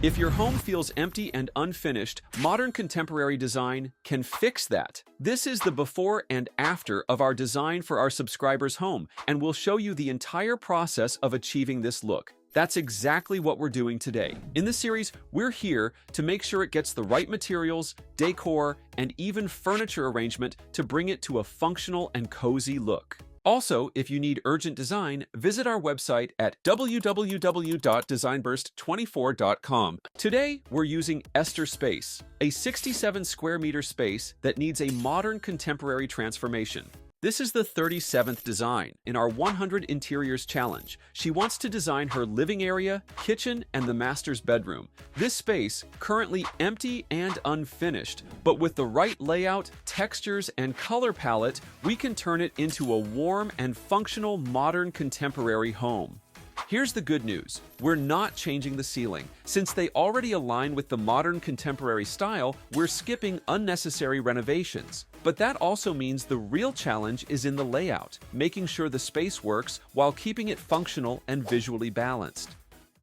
If your home feels empty and unfinished, modern contemporary design can fix that. This is the before and after of our design for our subscribers' home, and we'll show you the entire process of achieving this look. That's exactly what we're doing today. In this series, we're here to make sure it gets the right materials, decor, and even furniture arrangement to bring it to a functional and cozy look. Also, if you need urgent design, visit our website at www.designburst24.com. Today, we're using Esther Space, a 67 square meter space that needs a modern contemporary transformation. This is the 37th design in our 100 Interiors Challenge. She wants to design her living area, kitchen, and the master's bedroom. This space, currently empty and unfinished, but with the right layout, textures, and color palette, we can turn it into a warm and functional modern contemporary home. Here's the good news. We're not changing the ceiling. Since they already align with the modern contemporary style, we're skipping unnecessary renovations. But that also means the real challenge is in the layout, making sure the space works while keeping it functional and visually balanced.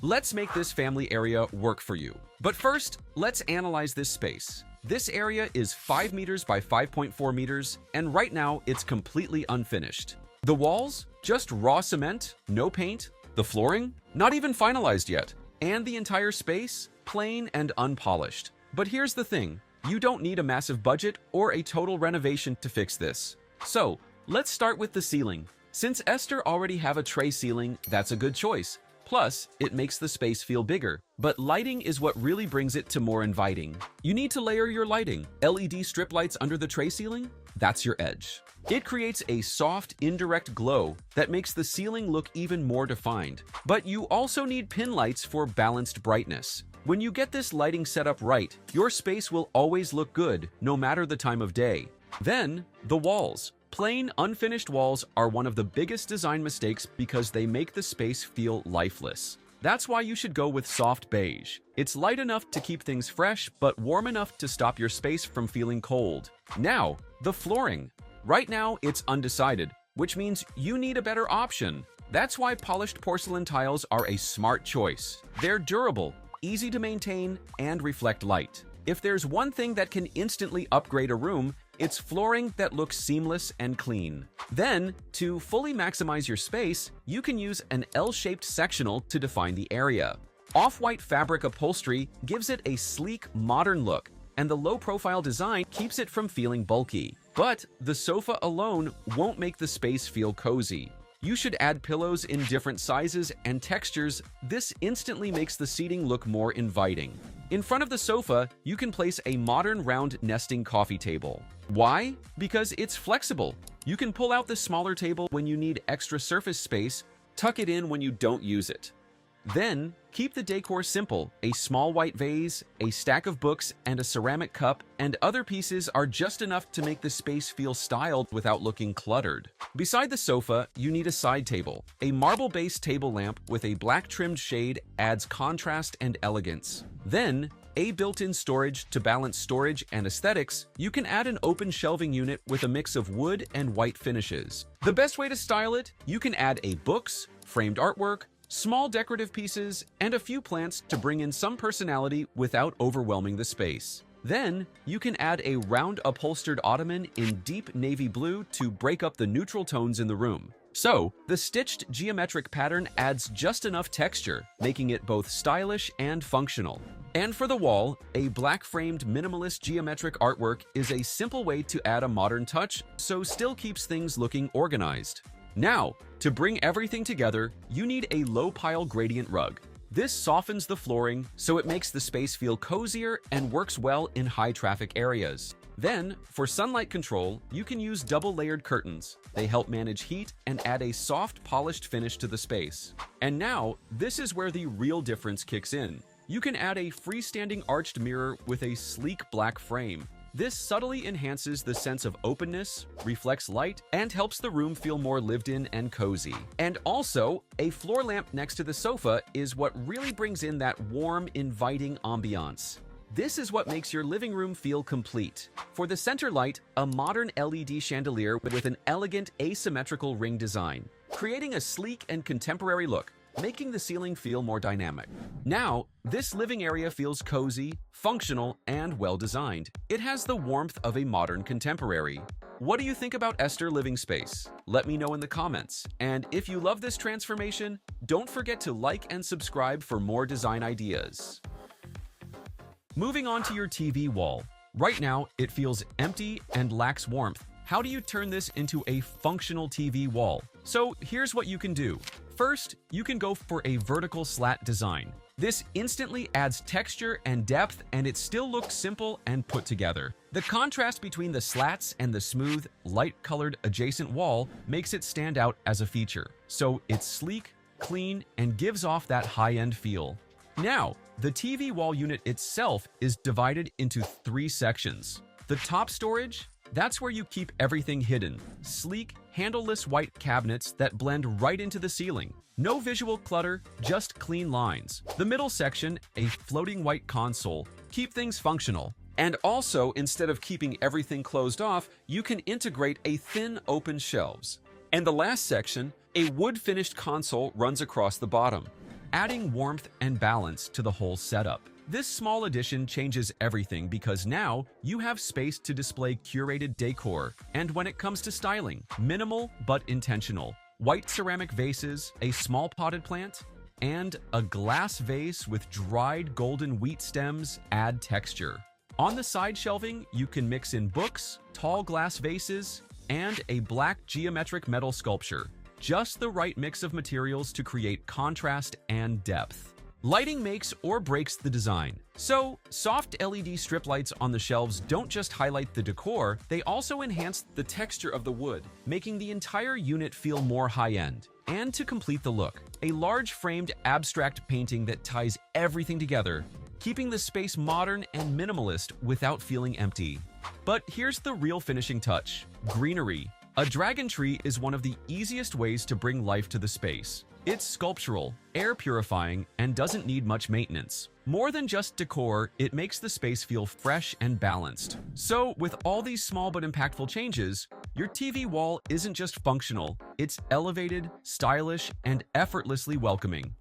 Let's make this family area work for you. But first, let's analyze this space. This area is 5 meters by 5.4 meters, and right now it's completely unfinished. The walls? Just raw cement, no paint. The flooring? Not even finalized yet. And the entire space? Plain and unpolished. But here's the thing. You don't need a massive budget or a total renovation to fix this. So, let's start with the ceiling. Since Esther already have a tray ceiling, that's a good choice. Plus, it makes the space feel bigger. But lighting is what really brings it to more inviting. You need to layer your lighting. LED strip lights under the tray ceiling? That's your edge. It creates a soft, indirect glow that makes the ceiling look even more defined. But you also need pin lights for balanced brightness. When you get this lighting setup right, your space will always look good, no matter the time of day. Then, the walls. Plain, unfinished walls are one of the biggest design mistakes because they make the space feel lifeless. That's why you should go with soft beige. It's light enough to keep things fresh, but warm enough to stop your space from feeling cold. Now, the flooring. Right now, it's undecided, which means you need a better option. That's why polished porcelain tiles are a smart choice. They're durable, easy to maintain, and reflect light. If there's one thing that can instantly upgrade a room, it's flooring that looks seamless and clean. Then, to fully maximize your space, you can use an L-shaped sectional to define the area. Off-white fabric upholstery gives it a sleek, modern look, and the low-profile design keeps it from feeling bulky. But the sofa alone won't make the space feel cozy. You should add pillows in different sizes and textures. This instantly makes the seating look more inviting. In front of the sofa, you can place a modern round nesting coffee table. Why? Because it's flexible. You can pull out the smaller table when you need extra surface space, tuck it in when you don't use it. Then, keep the decor simple. A small white vase, a stack of books, and a ceramic cup, and other pieces are just enough to make the space feel styled without looking cluttered. Beside the sofa, you need a side table. A marble-based table lamp with a black trimmed shade adds contrast and elegance. Then, a built-in storage to balance storage and aesthetics. You can add an open shelving unit with a mix of wood and white finishes. The best way to style it? You can add a books, framed artwork, small decorative pieces, and a few plants to bring in some personality without overwhelming the space. Then, you can add a round upholstered ottoman in deep navy blue to break up the neutral tones in the room. So, the stitched geometric pattern adds just enough texture, making it both stylish and functional. And for the wall, a black-framed minimalist geometric artwork is a simple way to add a modern touch, so still keeps things looking organized. Now, to bring everything together, you need a low-pile gradient rug. This softens the flooring, so it makes the space feel cozier and works well in high-traffic areas. Then, for sunlight control, you can use double-layered curtains. They help manage heat and add a soft, polished finish to the space. And now, this is where the real difference kicks in. You can add a freestanding arched mirror with a sleek black frame. This subtly enhances the sense of openness, reflects light, and helps the room feel more lived in and cozy. And also, a floor lamp next to the sofa is what really brings in that warm, inviting ambiance. This is what makes your living room feel complete. For the center light, a modern LED chandelier with an elegant asymmetrical ring design, creating a sleek and contemporary look. making the ceiling feel more dynamic. Now, this living area feels cozy, functional, and well-designed. It has the warmth of a modern contemporary. What do you think about Esther living space? Let me know in the comments. And if you love this transformation, don't forget to like and subscribe for more design ideas. Moving on to your TV wall. Right now, it feels empty and lacks warmth. How do you turn this into a functional TV wall? So here's what you can do. First, you can go for a vertical slat design. This instantly adds texture and depth, and it still looks simple and put together. The contrast between the slats and the smooth, light-colored adjacent wall makes it stand out as a feature. So it's sleek, clean, and gives off that high-end feel. Now, the TV wall unit itself is divided into 3 sections. The top storage, that's where you keep everything hidden. Sleek, handleless white cabinets that blend right into the ceiling. No visual clutter, just clean lines. The middle section, a floating white console. Keep things functional. And also, instead of keeping everything closed off, you can integrate a thin open shelves. And the last section, a wood-finished console runs across the bottom, adding warmth and balance to the whole setup. This small addition changes everything because now you have space to display curated decor. And when it comes to styling, minimal but intentional. White ceramic vases, a small potted plant, and a glass vase with dried golden wheat stems add texture. On the side shelving, you can mix in books, tall glass vases, and a black geometric metal sculpture. Just the right mix of materials to create contrast and depth. Lighting makes or breaks the design. So, soft LED strip lights on the shelves don't just highlight the decor, they also enhance the texture of the wood, making the entire unit feel more high-end. And to complete the look, a large framed abstract painting that ties everything together, keeping the space modern and minimalist without feeling empty. But here's the real finishing touch: greenery. A dragon tree is one of the easiest ways to bring life to the space. It's sculptural, air purifying, and doesn't need much maintenance. More than just decor, it makes the space feel fresh and balanced. So, with all these small but impactful changes, your TV wall isn't just functional, it's elevated, stylish, and effortlessly welcoming.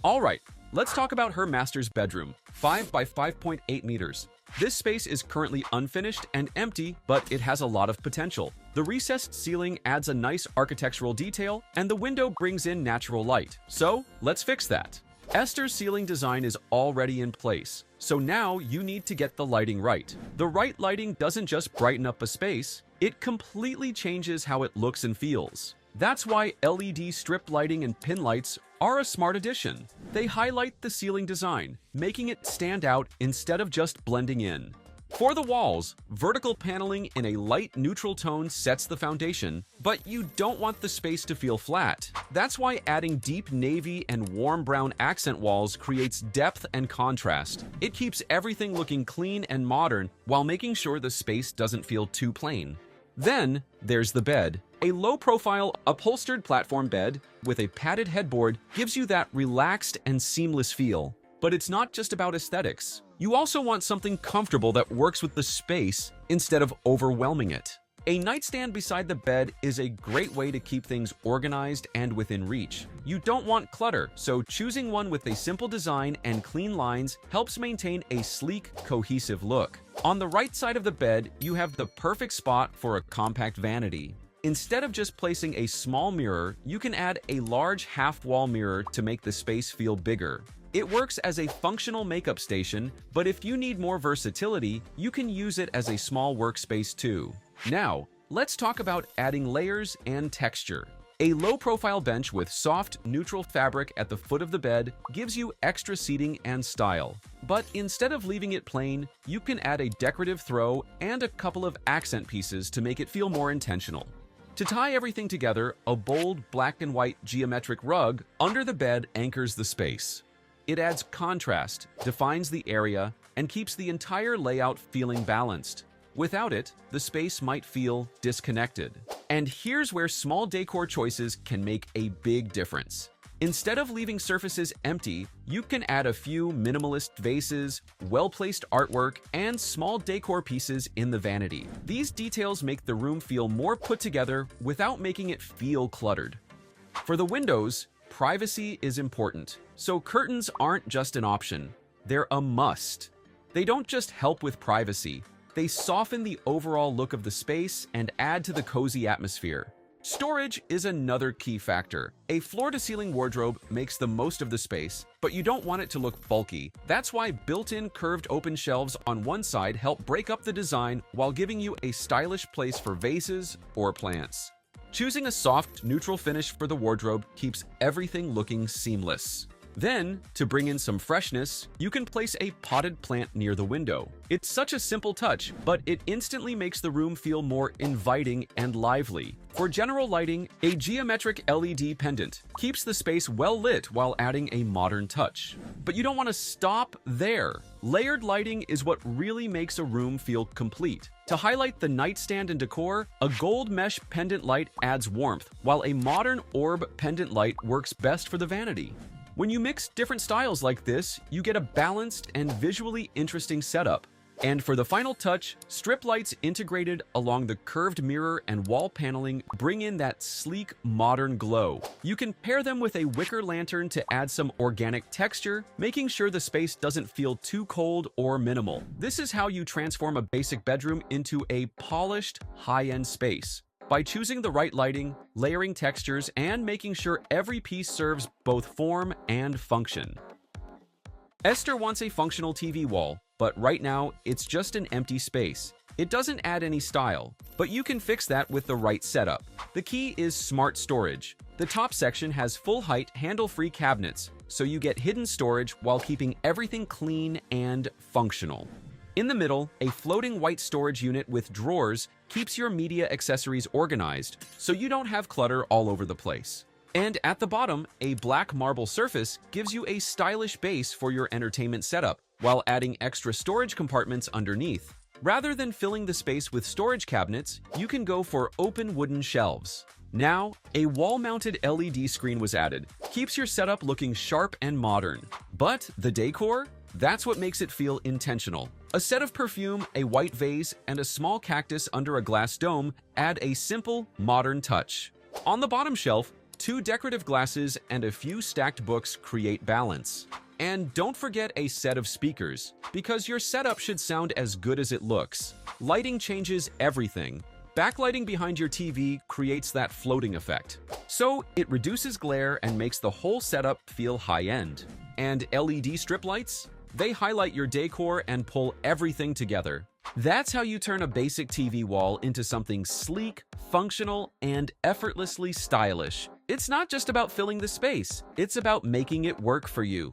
Alright, let's talk about her master's bedroom, 5 by 5.8 meters. This space is currently unfinished and empty, but it has a lot of potential. The recessed ceiling adds a nice architectural detail, and the window brings in natural light. So, let's fix that. Esther's ceiling design is already in place, so now you need to get the lighting right. The right lighting doesn't just brighten up a space, it completely changes how it looks and feels. That's why LED strip lighting and pin lights are a smart addition. They highlight the ceiling design, making it stand out instead of just blending in. For the walls, vertical paneling in a light neutral tone sets the foundation, but you don't want the space to feel flat. That's why adding deep navy and warm brown accent walls creates depth and contrast. It keeps everything looking clean and modern while making sure the space doesn't feel too plain. Then, there's the bed. A low-profile, upholstered platform bed with a padded headboard gives you that relaxed and seamless feel. But it's not just about aesthetics. You also want something comfortable that works with the space instead of overwhelming it. A nightstand beside the bed is a great way to keep things organized and within reach. You don't want clutter, so choosing one with a simple design and clean lines helps maintain a sleek, cohesive look. On the right side of the bed, you have the perfect spot for a compact vanity. Instead of just placing a small mirror, you can add a large half-wall mirror to make the space feel bigger. It works as a functional makeup station, but if you need more versatility, you can use it as a small workspace too. Now, let's talk about adding layers and texture. A low-profile bench with soft, neutral fabric at the foot of the bed gives you extra seating and style. But instead of leaving it plain, you can add a decorative throw and a couple of accent pieces to make it feel more intentional. To tie everything together, a bold black and white geometric rug under the bed anchors the space. It adds contrast, defines the area, and keeps the entire layout feeling balanced. Without it, the space might feel disconnected. And here's where small decor choices can make a big difference. Instead of leaving surfaces empty, you can add a few minimalist vases, well-placed artwork, and small decor pieces in the vanity. These details make the room feel more put together without making it feel cluttered. For the windows, privacy is important, so curtains aren't just an option, they're a must. They don't just help with privacy, they soften the overall look of the space and add to the cozy atmosphere. Storage is another key factor. A floor-to-ceiling wardrobe makes the most of the space, but you don't want it to look bulky. That's why built-in curved open shelves on one side help break up the design while giving you a stylish place for vases or plants. Choosing a soft, neutral finish for the wardrobe keeps everything looking seamless. Then, to bring in some freshness, you can place a potted plant near the window. It's such a simple touch, but it instantly makes the room feel more inviting and lively. For general lighting, a geometric LED pendant keeps the space well lit while adding a modern touch. But you don't want to stop there. Layered lighting is what really makes a room feel complete. To highlight the nightstand and decor, a gold mesh pendant light adds warmth, while a modern orb pendant light works best for the vanity. When you mix different styles like this, you get a balanced and visually interesting setup. And for the final touch, strip lights integrated along the curved mirror and wall paneling bring in that sleek, modern glow. You can pair them with a wicker lantern to add some organic texture, making sure the space doesn't feel too cold or minimal. This is how you transform a basic bedroom into a polished, high-end space. By choosing the right lighting, layering textures, and making sure every piece serves both form and function. Esther wants a functional TV wall, but right now it's just an empty space. It doesn't add any style, but you can fix that with the right setup. The key is smart storage. The top section has full-height, handle-free cabinets, so you get hidden storage while keeping everything clean and functional. In the middle, a floating white storage unit with drawers keeps your media accessories organized, so you don't have clutter all over the place. And at the bottom, a black marble surface gives you a stylish base for your entertainment setup, while adding extra storage compartments underneath. Rather than filling the space with storage cabinets, you can go for open wooden shelves. Now, a wall-mounted LED screen was added. Keeps your setup looking sharp and modern. But the decor? That's what makes it feel intentional. A set of perfume, a white vase, and a small cactus under a glass dome add a simple, modern touch. On the bottom shelf, 2 decorative glasses and a few stacked books create balance. And don't forget a set of speakers, because your setup should sound as good as it looks. Lighting changes everything. Backlighting behind your TV creates that floating effect. So it reduces glare and makes the whole setup feel high-end. And LED strip lights? They highlight your decor and pull everything together. That's how you turn a basic TV wall into something sleek, functional, and effortlessly stylish. It's not just about filling the space, it's about making it work for you.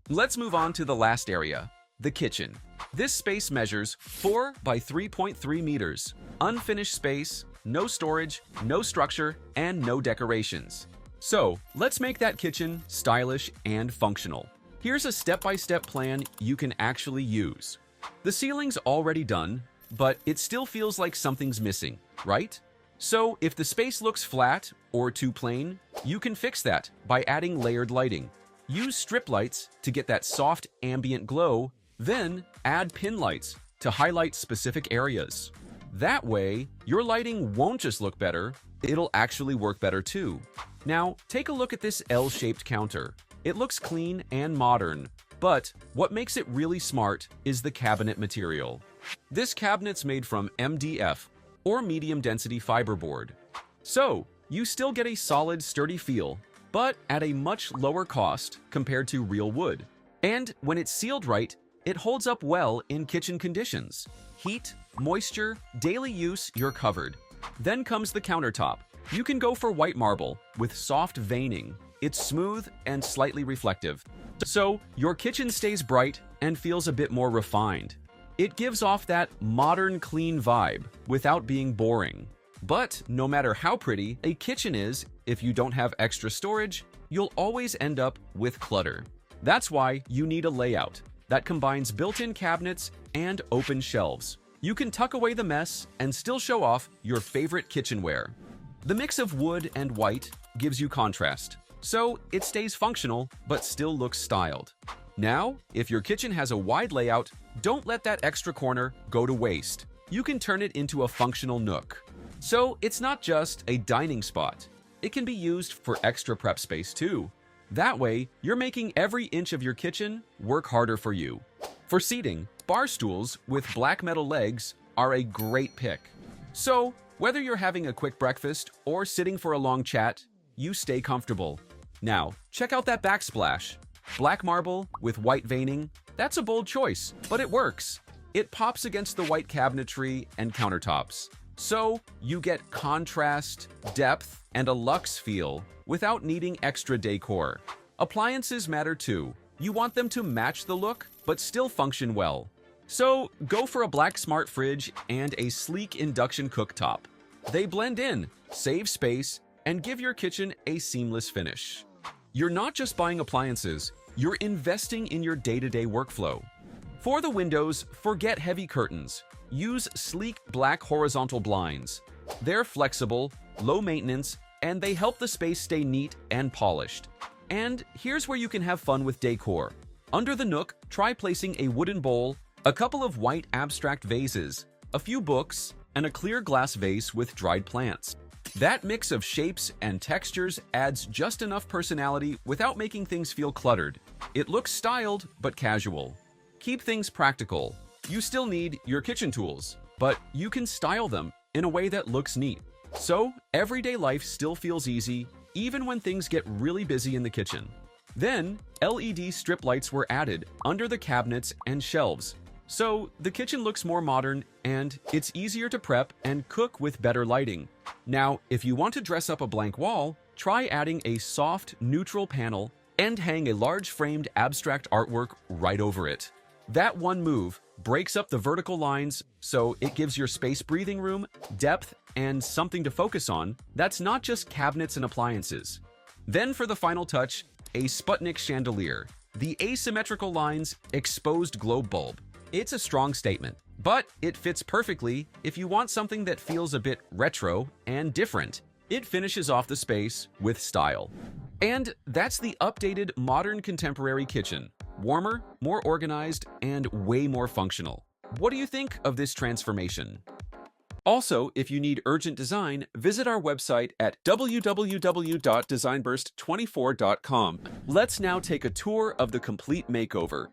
Let's move on to the last area, the kitchen. This space measures 4 by 3.3 meters. Unfinished space, no storage, no structure, and no decorations. So, let's make that kitchen stylish and functional. Here's a step-by-step plan you can actually use. The ceiling's already done, but it still feels like something's missing, right? So if the space looks flat or too plain, you can fix that by adding layered lighting. Use strip lights to get that soft ambient glow, then add pin lights to highlight specific areas. That way, your lighting won't just look better, it'll actually work better too. Now, take a look at this L-shaped counter. It looks clean and modern, but what makes it really smart is the cabinet material. This cabinet's made from MDF, or medium density fiberboard. So, you still get a solid, sturdy feel, but at a much lower cost compared to real wood. And when it's sealed right, it holds up well in kitchen conditions. Heat, moisture, daily use, you're covered. Then comes the countertop. You can go for white marble with soft veining. It's smooth and slightly reflective, so your kitchen stays bright and feels a bit more refined. It gives off that modern, clean vibe without being boring. But no matter how pretty a kitchen is, if you don't have extra storage, you'll always end up with clutter. That's why you need a layout that combines built-in cabinets and open shelves. You can tuck away the mess and still show off your favorite kitchenware. The mix of wood and white gives you contrast, so it stays functional but still looks styled. Now, if your kitchen has a wide layout, don't let that extra corner go to waste. You can turn it into a functional nook. So it's not just a dining spot. It can be used for extra prep space too. That way, you're making every inch of your kitchen work harder for you. For seating, bar stools with black metal legs are a great pick. So, whether you're having a quick breakfast or sitting for a long chat, you stay comfortable. Now, check out that backsplash. Black marble with white veining, that's a bold choice, but it works. It pops against the white cabinetry and countertops. So, you get contrast, depth, and a luxe feel without needing extra decor. Appliances matter too. You want them to match the look, but still function well. So, go for a black smart fridge and a sleek induction cooktop. They blend in, save space, and give your kitchen a seamless finish. You're not just buying appliances, you're investing in your day-to-day workflow. For the windows, forget heavy curtains. Use sleek black horizontal blinds. They're flexible, low maintenance, and they help the space stay neat and polished. And here's where you can have fun with decor. Under the nook, try placing a wooden bowl, a couple of white abstract vases, a few books, and a clear glass vase with dried plants. That mix of shapes and textures adds just enough personality without making things feel cluttered. It looks styled but casual. Keep things practical. You still need your kitchen tools, but you can style them in a way that looks neat. So, everyday life still feels easy, even when things get really busy in the kitchen. Then, LED strip lights were added under the cabinets and shelves. So, the kitchen looks more modern, and it's easier to prep and cook with better lighting. Now, if you want to dress up a blank wall, try adding a soft, neutral panel and hang a large framed abstract artwork right over it. That one move breaks up the vertical lines, so it gives your space breathing room, depth, and something to focus on that's not just cabinets and appliances. Then for the final touch, a Sputnik chandelier. The asymmetrical lines, exposed globe bulb. It's a strong statement, but it fits perfectly if you want something that feels a bit retro and different. It finishes off the space with style. And that's the updated modern contemporary kitchen. Warmer, more organized, and way more functional. What do you think of this transformation? Also, if you need urgent design, visit our website at www.designburst24.com. Let's now take a tour of the complete makeover.